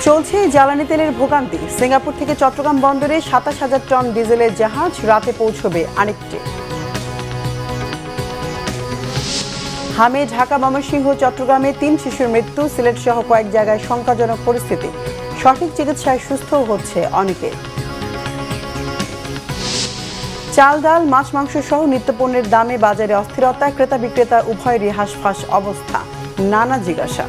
চলছে জ্বালানি তেলের ভোগান্তি। সিঙ্গাপুর থেকে চট্টগ্রাম বন্দরে ২৭,০০০ টন ডিজেলের জাহাজ রাতে পৌঁছবে আরেকটি। হামে ঢাকা, ময়মনসিংহ, চট্টগ্রামে ৩ শিশুর মৃত্যু। সিলেট সহ কয়েক জায়গায় শঙ্কাজনক পরিস্থিতি। সঠিক চিকিৎসায় সুস্থও হচ্ছে অনেকে। চাল, ডাল, মাছ, মাংস সহ নিত্যপণ্যের দামে বাজারে অস্থিরতা। ক্রেতা বিক্রেতা উভয়েরই হাঁসফাঁস অবস্থা। নানা জিজ্ঞাসা।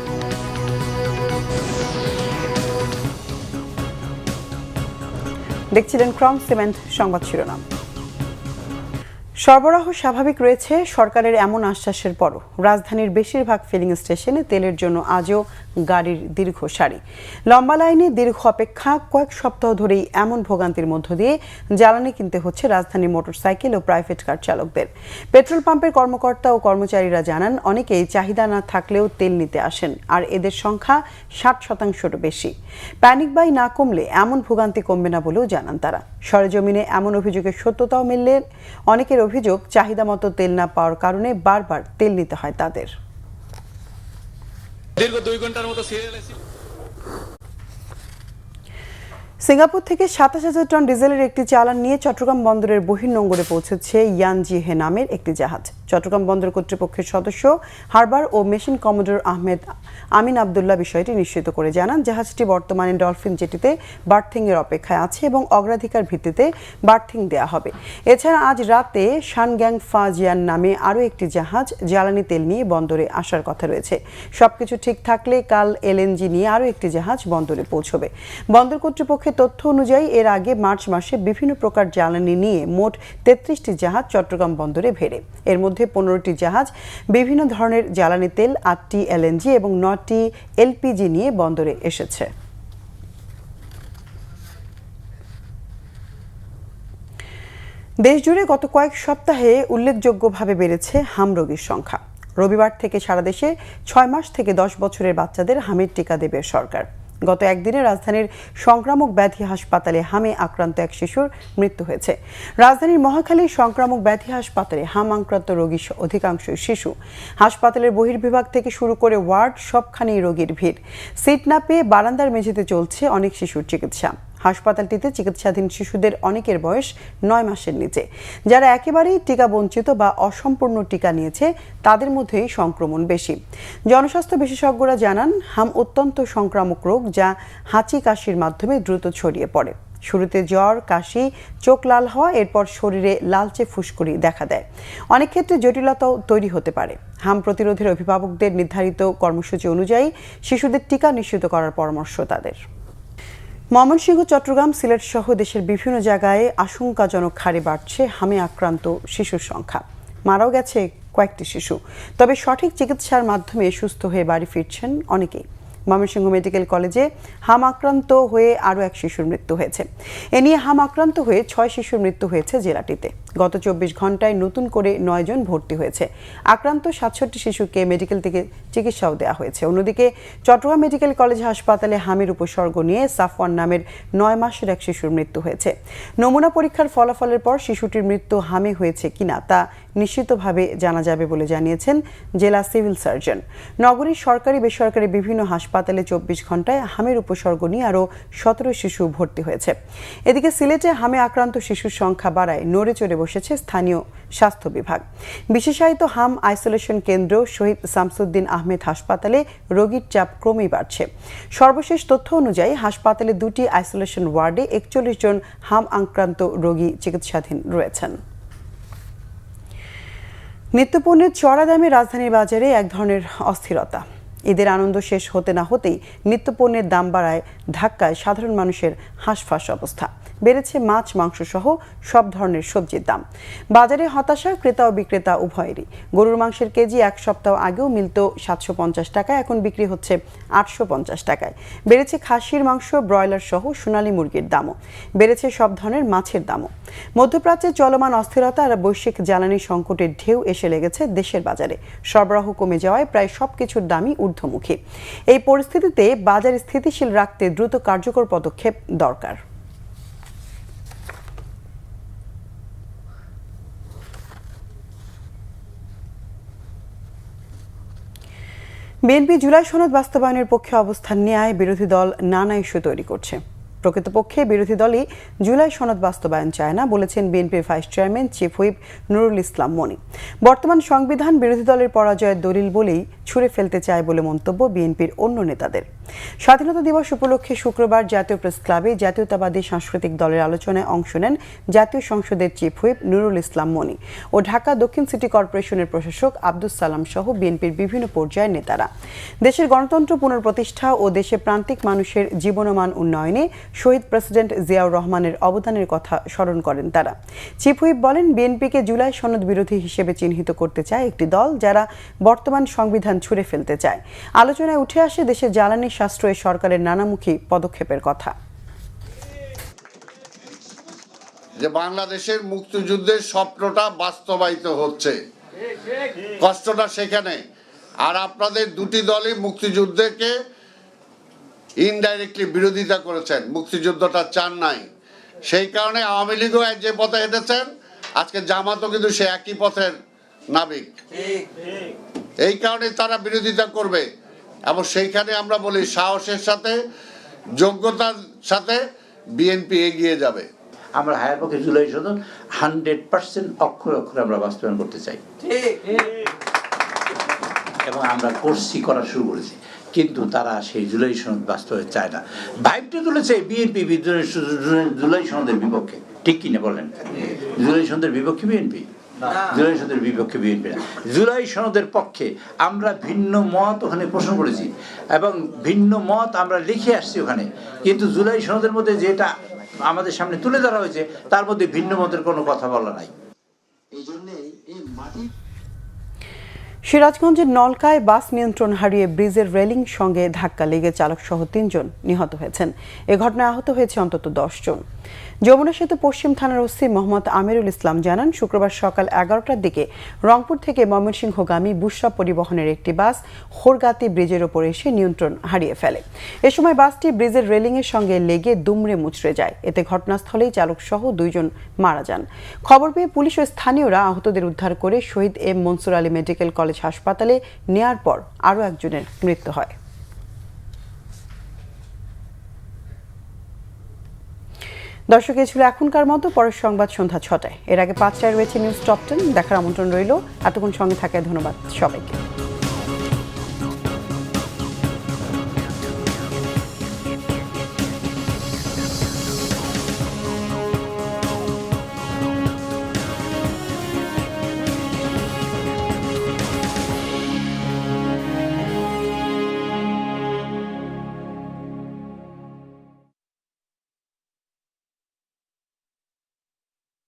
দেখছিলেন ক্রম সিমেন্ট সংবাদ শিরোনাম। সরবরাহ স্বাভাবিক রয়েছে সরকারের এমন আশ্বাসের পরও রাজধানীর বেশিরভাগ ফিলিং স্টেশনে তেলের জন্য আজও গাড়ির দীর্ঘ সারি। লম্বা লাইনে দীর্ঘ অপেক্ষা। কয়েক সপ্তাহ ধরেই এমন ভোগান্তির মধ্য দিয়ে জ্বালানি কিনতে হচ্ছে রাজধানীর মোটরসাইকেল ও প্রাইভেট কার চালকদের। পেট্রোল পাম্পের কর্মকর্তা ও কর্মচারীরা জানান, অনেকেই চাহিদা না থাকলেও তেল নিতে আসেন, আর এদের সংখ্যা ৬০%রও বেশি। প্যানিক বাই না কমলে এমন ভোগান্তি কমবে না বলেও জানান তারা। সরেজমিনে এমন অভিযোগের সত্যতাও মিললে অনেকের অভিযোগ, চাহিদা মতো তেল না পাওয়ার কারণে বারবার তেল নিতে হয় তাদের। দীর্ঘ 2 ঘন্টার মতো সিরিয়াল আছে। সিঙ্গাপুর থেকে ২৭,০০০ টন ডিজেলের একটি চালান নিয়ে চট্টগ্রাম বন্দরের বহির্নোঙরে পৌঁছেছে ইয়ানজিহে নামের একটি জাহাজ। চট্টগ্রাম বন্দর কর্তৃপক্ষের সদস্য হারবার ও মেশিন কমোডর আমিন আবদুল্লাহ বিষয়টি নিশ্চিত করে জানান, জাহাজটি বর্তমানে ডলফিন জেটিতে বার্থিংয়ের অপেক্ষায় আছে এবং অগ্রাধিকার ভিত্তিতে বার্থিং দেওয়া হবে। এছাড়া আজ রাতে শানগ্যাং ফা জিয়ান নামে আরও একটি জাহাজ জ্বালানি তেল নিয়ে বন্দরে আসার কথা রয়েছে। সবকিছু ঠিক থাকলে কাল এলএনজি নিয়ে আরও একটি জাহাজ বন্দরে পৌঁছবে। বন্দর কর্তৃপক্ষের তথ্য অনুযায়ী এর আগে মার্চ মাসে বিভিন্ন প্রকার জ্বালানি নিয়ে মোট ৩৩টি জাহাজ চট্টগ্রাম বন্দরে ভেড়ে। এর মধ্যে 15টি জাহাজ বিভিন্ন ধরনের জ্বালানি তেল, 8টি এলএনজি এবং 9টি এলপিজি নিয়ে বন্দরে এসেছে। দেশজুড়ে গত কয়েক সপ্তাহে উল্লেখযোগ্যভাবে বেড়েছে হাম রোগীর সংখ্যা। রবিবার থেকে সারা দেশে 6 মাস থেকে 10 বছরের বাচ্চাদের হামের টিকা দেবে সরকার। গত একদিনে রাজধানীর সংক্রামক ব্যাধি হাসপাতালে হামে আক্রান্ত এক শিশুর মৃত্যু হয়েছে। রাজধানীর মহাখালী সংক্রামক ব্যাধি হাসপাতালে হাম আক্রান্ত রোগীর অধিকাংশই শিশু। হাসপাতালের বহির্বিভাগ থেকে শুরু করে ওয়ার্ড সবখানেই রোগীর ভিড়। সিট না পেয়ে বারান্দার মেঝেতে চলছে অনেক শিশুর চিকিৎসা। হাসপাতালটিতে চিকিৎসাধীন শিশুদের অনেকের বয়স 9 মাসের নিচে। যারা একেবারেই টিকা বঞ্চিত বা অসম্পূর্ণ টিকা নিয়েছে তাদের মধ্যেই সংক্রমণ বেশি। জনস্বাস্থ্য বিশেষজ্ঞরা জানান, হাম অত্যন্ত সংক্রামক রোগ যা হাঁচি কাশির মাধ্যমে দ্রুত ছড়িয়ে পড়ে। শুরুতে জ্বর, কাশি, চোখ লাল হওয়া, এরপর শরীরে লালচে ফুসকুড়ি দেখা দেয়। অনেক ক্ষেত্রে জটিলতাও তৈরি হতে পারে। হাম প্রতিরোধের অভিভাবকদের নির্ধারিত কর্মসূচি অনুযায়ী শিশুদের টিকা নিশ্চিত করার পরামর্শ তাদের। ময়মনসিংহ, চট্টগ্রাম, সিলেট সহ দেশের বিভিন্ন জায়গায় আশঙ্কাজনক হারে বাড়ছে হামে আক্রান্ত শিশুর সংখ্যা। মারাও গেছে কয়েকটি শিশু, তবে সঠিক চিকিৎসার মাধ্যমে সুস্থ হয়ে বাড়ি ফিরছেন অনেকেই। ময়মনসিংহ মেডিকেল কলেজে হাম আক্রান্ত হয়ে আরও এক শিশুর মৃত্যু হয়েছে। এ নিয়ে হাম আক্রান্ত হয়ে 6 শিশুর মৃত্যু হয়েছে জেলাটিতে। গত 24 ঘন্টায় নতুন করে 9 জন ভর্তি হয়েছে। আক্রান্ত 67 শিশুকে মেডিকেল থেকে চিকিৎসাও দেওয়া হয়েছে। অন্যদিকে চট্টগ্রাম মেডিকেল কলেজ হাসপাতালে হামের উপসর্গ নিয়ে সাফওয়ান নামের 9 মাসের এক শিশুর মৃত্যু হয়েছে। নমুনা পরীক্ষার ফলাফলের পর শিশুটির মৃত্যু হামে হয়েছে কিনা তা নিশ্চিতভাবে জানা যাবে বলে জানিয়েছেন জেলা সিভিল সার্জন। নগরীর সরকারি বেসরকারি বিভিন্ন হাসপাতালে 24 ঘন্টায় হামের উপসর্গ নিয়ে আরও 17 শিশু ভর্তি হয়েছে। এদিকে সিলেটে হামে আক্রান্ত শিশুর সংখ্যা বাড়ায় নড়ে চড়ে বসেছে স্থানীয় স্বাস্থ্য বিভাগ। বিশেষায়িত হাম আইসোলেশন কেন্দ্র শহীদ শামসুদ্দিন আহমেদ হাসপাতালে রোগীর চাপ ক্রমেই বাড়ছে। সর্বশেষ তথ্য অনুযায়ী হাসপাতালে 2টি আইসোলেশন ওয়ার্ডে 41 জন হাম আক্রান্ত রোগী চিকিৎসাধীন রয়েছেন। নিত্যপণ্যের চড়া দামে রাজধানীর বাজারে এক ধরনের অস্থিরতা। ঈদের আনন্দ শেষ হতে না হতেই নিত্যপণ্যের দাম বাড়ায় ধাক্কায় সাধারণ মানুষের হাঁসফাঁস অবস্থা। বেড়েছে মাছ, মাংস সহ সব ধরনের সবজির দাম। বাজারে হতাশা ক্রেতা ও বিক্রেতা উভয়েরই। গরুর মাংসের কেজি এক সপ্তাহ আগেও মিলত 750 টাকায়, এখন বিক্রি হচ্ছে 850 টাকায়। বেড়েছে খাসির মাংস, ব্রয়লার সহ সোনালী মুরগির দামও। বেড়েছে সব ধরনের মাছের দামও। মধ্যপ্রাচ্যে চলমান অস্থিরতা আর বৈশ্বিক জ্বালানি সংকটের ঢেউ এসে লেগেছে দেশের বাজারে। সরবরাহ কমে যাওয়ায় প্রায় সবকিছুর দামই ঊর্ধ্বমুখী। এই পরিস্থিতিতে বাজার স্থিতিশীল রাখতে দ্রুত কার্যকর পদক্ষেপ দরকার। বিএনপি জুলাই সনদ বাস্তবায়নের পক্ষে অবস্থান নেয় বিরোধী দল নানা ইস্যু তৈরি করছে। প্রকৃতপক্ষে বিরোধী দলই জুলাই সনদ বাস্তবায়ন চায় না বলেছেন বিএনপির vice chairman chief whip Nurul Islam Moni. বর্তমান সংবিধান বিরোধী দলের পরাজয়ের দলিল বলেই ছুঁড়ে ফেলতে চায় বলে মন্তব্য বিএনপির অন্য নেতাদের। স্বাধীনতা দিবস উপলক্ষে শুক্রবার জাতীয় প্রেস ক্লাবে জাতীয়তাবাদী সাংস্কৃতিক দলের আলোচনায় অংশ নেন জাতীয় সংসদের চিফ হুইপ নুরুল ইসলাম মনি ও ঢাকা দক্ষিণ সিটি কর্পোরেশনের প্রশাসক আব্দুস সালাম সহ বিএনপির বিভিন্ন পর্যায়ের নেতারা। দেশের গণতন্ত্র পুনঃপ্রতিষ্ঠা ও দেশে প্রান্তিক মানুষের জীবনমান উন্নয়নে শহীদ প্রেসিডেন্ট জিয়াউর রহমানের অবদানের কথা স্মরণ করেন তারা। চিফ হুইপ বলেন, বিএনপিকে জুলাই সনদ বিরোধী হিসেবে চিহ্নিত করতে চায় একটি দল যারা বর্তমান সংবিধান ছুঁড়ে ফেলতে চায়। আলোচনায় উঠে আসে দেশের জ্বালানি সাশ্রয়ে সরকারের নানামুখী পদক্ষেপের কথা। যে বাংলাদেশের মুক্তিযুদ্ধের স্বপ্নটা বাস্তবায়িত হচ্ছে, কষ্টটা সেখানে। আর আপনাদের দুটি দলই মুক্তিযুদ্ধকে ইনডাইরেক্টলি বিরোধিতা করেছেন, মুক্তিযুদ্ধটা চান নাই। সেই কারণে আওয়ামী লীগও যে পথে হেঁটেছেন, আজকে জামাতও কিন্তু সে একই পথের নাবিক। এই কারণে তারা বিরোধিতা করবে এবং সেইখানে আমরা বলি সাহসের সাথে, যোগ্যতার সাথে বিএনপি এগিয়ে যাবে। আমরা হায়ার পক্ষে জুলাই সনদ 100% অক্ষরে অক্ষরে আমরা বাস্তবায়ন করতে চাই এবং আমরা করা শুরু করেছি, কিন্তু তারা সেই জুলাই সনদ বাস্তবায়ন চায় না। ভাইবটা তুলেছে বিএনপি জুলাই সনদের বিপক্ষে, ঠিক কিনা বলেন? জুলাই সনদের বিপক্ষে বিএনপি, জুলাই সনদের বিপক্ষে বিএনপি না, জুলাই সনদের পক্ষে। আমরা ভিন্ন মত ওখানে পোষণ করেছি এবং ভিন্ন মত আমরা লিখে আসছি ওখানে, কিন্তু জুলাই সনদের মধ্যে যেটা আমাদের সামনে তুলে ধরা হয়েছে তার মধ্যে ভিন্ন মতের কোনো কথা বলা নাই। সিরাজগঞ্জের নলকায় বাস নিয়ন্ত্রণ হারিয়ে ব্রিজের রেলিং সঙ্গে ধাক্কা লেগে চালক সহ 3 জন নিহত হয়েছেন। এ ঘটনায় আহত হয়েছে অন্তত 10 জন। যমুনা সেতু পশ্চিম থানার ওসি মোহাম্মদ আমিরুল ইসলাম জানান, শুক্রবার সকাল 11টার দিকে রংপুর থেকে ময়মনসিংহগামী বুশরা পরিবহনের একটি বাস হোরগাতি ব্রিজের ওপর এসে নিয়ন্ত্রণ হারিয়ে ফেলে। এ সময় বাসটি ব্রিজের রেলিংয়ের সঙ্গে লেগে দুমড়ে মুচড়ে যায়। এতে ঘটনাস্থলেই চালক সহ 2 জন মারা যান। খবর পেয়ে পুলিশ ও স্থানীয়রা আহতদের উদ্ধার করে Shaheed M Mansur Ali medical college হাসপাতালে নেয়ার পর আরও একজনের মৃত্যু হয়। দর্শক, এই ছিল এখনকার মতো। পরের সংবাদ সন্ধ্যা 6টায়। এর আগে 5টায় রয়েছে নিউজ টপ 10 দেখার আমন্ত্রণ রইল। এতক্ষণ সঙ্গে থাকায় ধন্যবাদ সবাইকে।